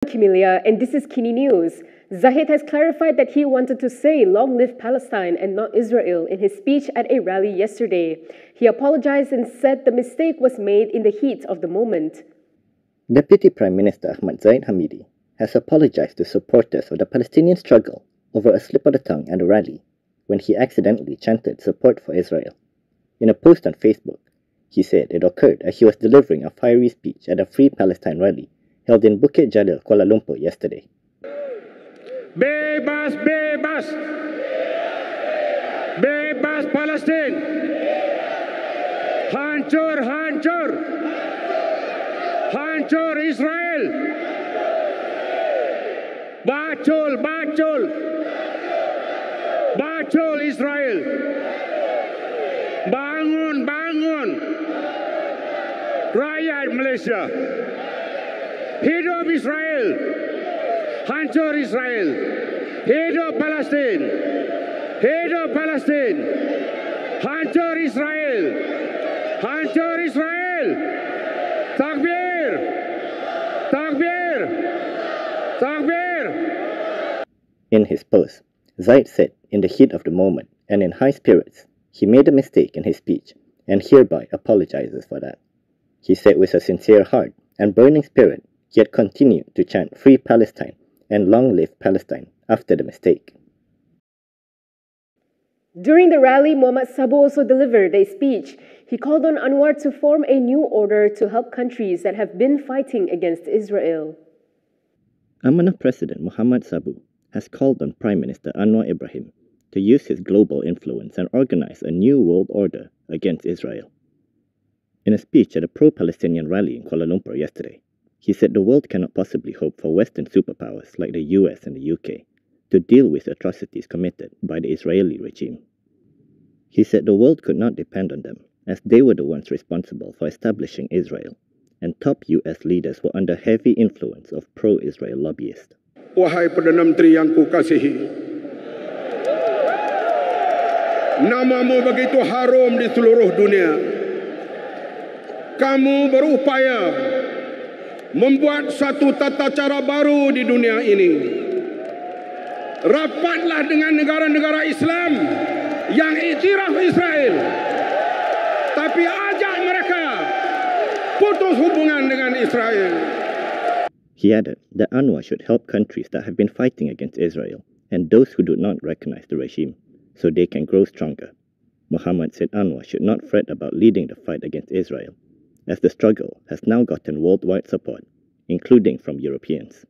Camellia, and this is Kini News. Zahid has clarified that he wanted to say "Long live Palestine" and not Israel in his speech at a rally yesterday. He apologized and said the mistake was made in the heat of the moment. Deputy Prime Minister Ahmad Zahid Hamidi has apologized to supporters of the Palestinian struggle over a slip of the tongue at a rally when he accidentally chanted support for Israel. In a post on Facebook, he said it occurred as he was delivering a fiery speech at a Free Palestine rally held in Bukit Jalil, Kuala Lumpur yesterday. Bebas, bebas. Bebas Palestine. Hancur, hancur. Hancur Israel. Bacul, bacul. Bacul Israel. Bangun, bangun. Rakyat Malaysia. Hidup Israel. Hancur Israel. Hidup Palestine. Hidup Palestine. Hancur Israel. Hancur Israel. Takbir. Takbir. Takbir. In his post, Zahid said in the heat of the moment and in high spirits, he made a mistake in his speech and hereby apologizes for that. He said with a sincere heart and burning spirit, he had continued to chant "Free Palestine" and "Long live Palestine" after the mistake. During the rally, Muhammad Sabu also delivered a speech. He called on Anwar to form a new order to help countries that have been fighting against Israel. Amanah President Muhammad Sabu has called on Prime Minister Anwar Ibrahim to use his global influence and organize a new world order against Israel. In a speech at a pro-Palestinian rally in Kuala Lumpur yesterday, he said the world cannot possibly hope for Western superpowers like the US and the UK to deal with atrocities committed by the Israeli regime. He said the world could not depend on them as they were the ones responsible for establishing Israel, and top US leaders were under heavy influence of pro-Israel lobbyists. Wahai Perdana Menteri yang kukasihi, namamu begitu harum di seluruh dunia. Kamu berupaya membuat satu tata cara baru di dunia ini. Rapatlah dengan negara-negara Islam yang iktiraf Israel, tapi ajak mereka putus hubungan dengan Israel. He added that Anwar should help countries that have been fighting against Israel and those who do not recognize the regime so they can grow stronger. Muhammad said Anwar should not fret about leading the fight against Israel, as the struggle has now gotten worldwide support, including from Europeans.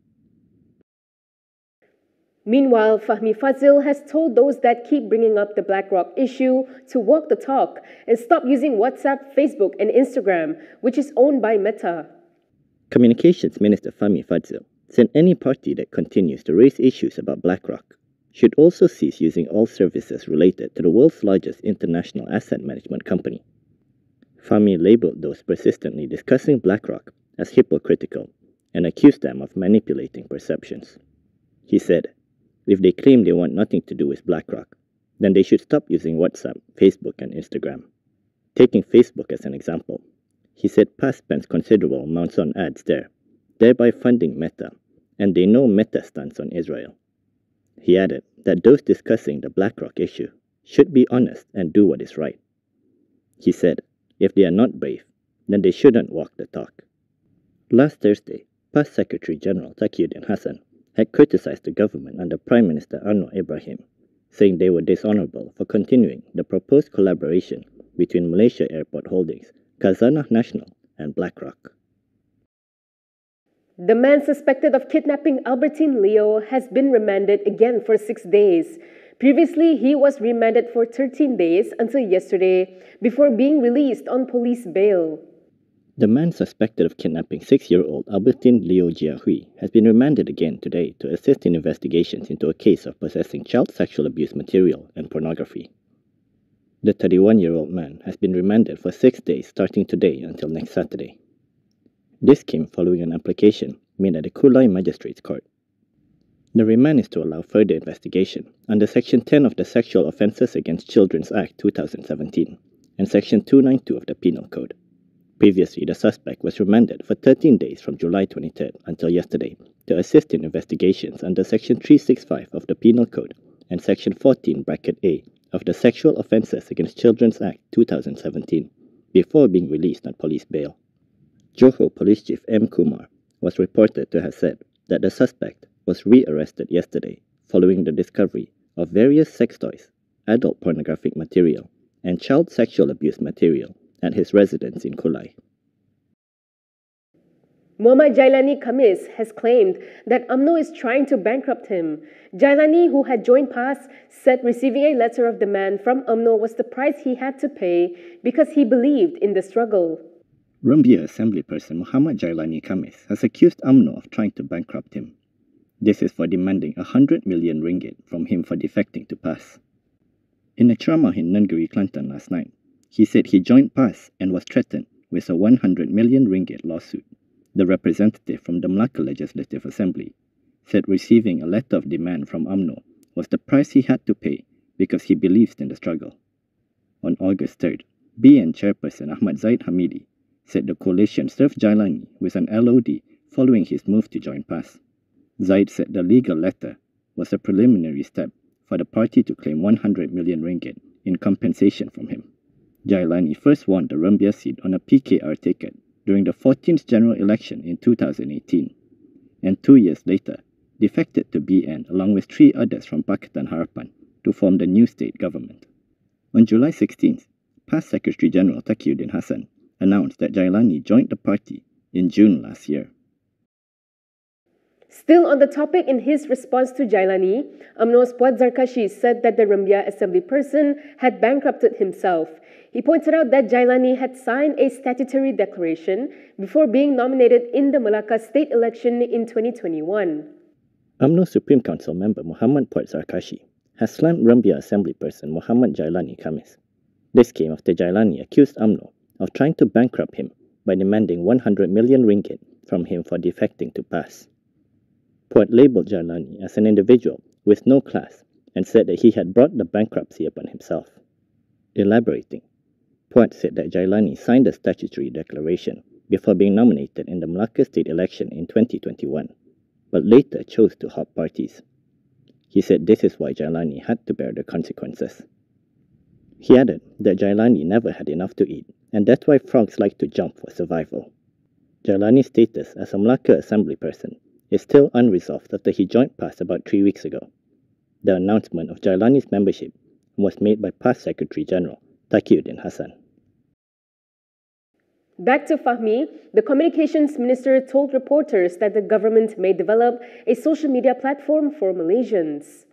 Meanwhile, Fahmi has told those that keep bringing up the Blackrock issue to walk the talk and stop using WhatsApp, Facebook, and Instagram, which is owned by Meta. Communications Minister Fahmi said any party that continues to raise issues about Blackrock should also cease using all services related to the world's largest international asset management company. Fahmi labelled those persistently discussing Blackrock as hypocritical and accused them of manipulating perceptions. He said, if they claim they want nothing to do with Blackrock, then they should stop using WhatsApp, Facebook, and Instagram. Taking Facebook as an example, he said PAS spends considerable amounts on ads there, thereby funding Meta, and they know Meta's stance on Israel. He added that those discussing the Blackrock issue should be honest and do what is right. He said, if they are not brave, then they shouldn't walk the talk. Last Thursday, PAS Secretary General Taqiyuddin Hassan had criticized the government under Prime Minister Anwar Ibrahim, saying they were dishonorable for continuing the proposed collaboration between Malaysia Airport Holdings, Khazanah National, and Blackrock. The man suspected of kidnapping Albertine Leo has been remanded again for 6 days. Previously, he was remanded for 13 days until yesterday before being released on police bail. The man suspected of kidnapping 6-year-old Albertine Leo Jiahui has been remanded again today to assist in investigations into a case of possessing child sexual abuse material and pornography. The 31-year-old man has been remanded for 6 days starting today until next Saturday. This came following an application made at the Kulai Magistrates Court. The remand is to allow further investigation under Section 10 of the Sexual Offences Against Children's Act 2017 and Section 292 of the Penal Code. Previously, the suspect was remanded for 13 days from July 23rd until yesterday to assist in investigations under Section 365 of the Penal Code and Section 14(a) of the Sexual Offences Against Children Act 2017, before being released on police bail. Johor Police Chief M. Kumar was reported to have said that the suspect was re-arrested yesterday following the discovery of various sex toys, adult pornographic material, and child sexual abuse material at his residence in Kulai. Muhammad Jailani Khamis has claimed that UMNO is trying to bankrupt him. Jailani, who had joined PAS, said receiving a letter of demand from UMNO was the price he had to pay because he believed in the struggle. Rumbia Assemblyperson Muhammad Jailani Khamis has accused UMNO of trying to bankrupt him. This is for demanding 100 million ringgit from him for defecting to PAS. In a ceramah in Nenggeri, Kelantan last night, he said he joined PAS and was threatened with a 100 million ringgit lawsuit. The representative from the Melaka Legislative Assembly said receiving a letter of demand from UMNO was the price he had to pay because he believes in the struggle. On August 3rd, BN Chairperson Ahmad Zahid Hamidi said the coalition served Jailani with an LOD following his move to join PAS. Zahid said the legal letter was a preliminary step for the party to claim 100 million ringgit in compensation from him. Jailani first won the Rumbia seat on a PKR ticket during the 14th general election in 2018, and 2 years later defected to BN along with 3 others from Pakatan Harapan to form the new state government. On July 16th, PAS Secretary General Taqiyuddin Hassan announced that Jailani joined the party in June last year. Still on the topic, in his response to Jailani, UMNO's Puat Zarkashi said that the Rumbia Assemblyperson had bankrupted himself. He pointed out that Jailani had signed a statutory declaration before being nominated in the Melaka state election in 2021. UMNO Supreme Council member Muhammad Puat Zarkashi has slammed Rumbia Assemblyperson Muhammad Jailani Khamis. This came after Jailani accused UMNO of trying to bankrupt him by demanding 100 million ringgit from him for defecting to PAS. Puat labelled Jailani as an individual with no class and said that he had brought the bankruptcy upon himself. Elaborating, Puat said that Jailani signed a statutory declaration before being nominated in the Melaka state election in 2021, but later chose to hop parties. He said this is why Jailani had to bear the consequences. He added that Jailani never had enough to eat, and that's why frogs like to jump for survival. Jailani's status as a Melaka Assemblyperson is still unresolved after he joined PAS about 3 weeks ago. The announcement of Jailani's membership was made by PAS Secretary General Taqiyuddin Hassan. Back to Fahmi, the Communications Minister told reporters that the government may develop a social media platform for Malaysians.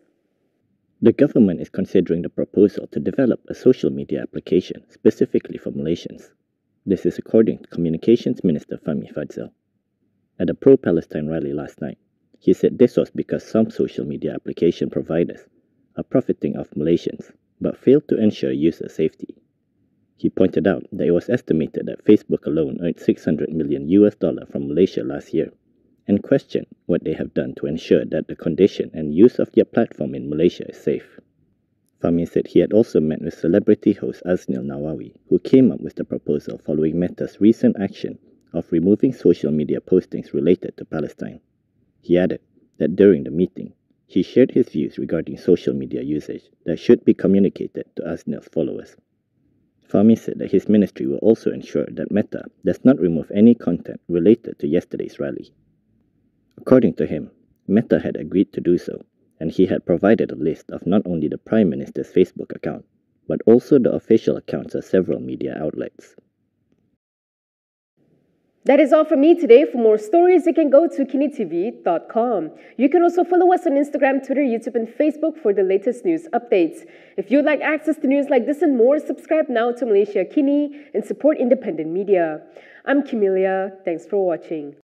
The government is considering the proposal to develop a social media application specifically for Malaysians. This is according to Communications Minister Fahmi at a pro-Palestine rally last night. He said this was because some social media application providers are profiting off Malaysians but failed to ensure user safety. He pointed out that it was estimated that Facebook alone earned $600 million from Malaysia last year and questioned what they have done to ensure that the condition and use of their platform in Malaysia is safe. Fahmi said he had also met with celebrity host Aznil Nawawi, who came up with the proposal following Meta's recent action of removing social media postings related to Palestine. He added that during the meeting, he shared his views regarding social media usage that should be communicated to Aznil's followers. Fahmi said that his ministry will also ensure that Meta does not remove any content related to yesterday's rally. According to him, Meta had agreed to do so, and he had provided a list of not only the Prime Minister's Facebook account, but also the official accounts of several media outlets. That is all from me today. For more stories, you can go to kinitv.com. You can also follow us on Instagram, Twitter, YouTube, and Facebook for the latest news updates. If you'd like access to news like this and more, subscribe now to Malaysia Kini and support independent media. I'm Camelia. Thanks for watching.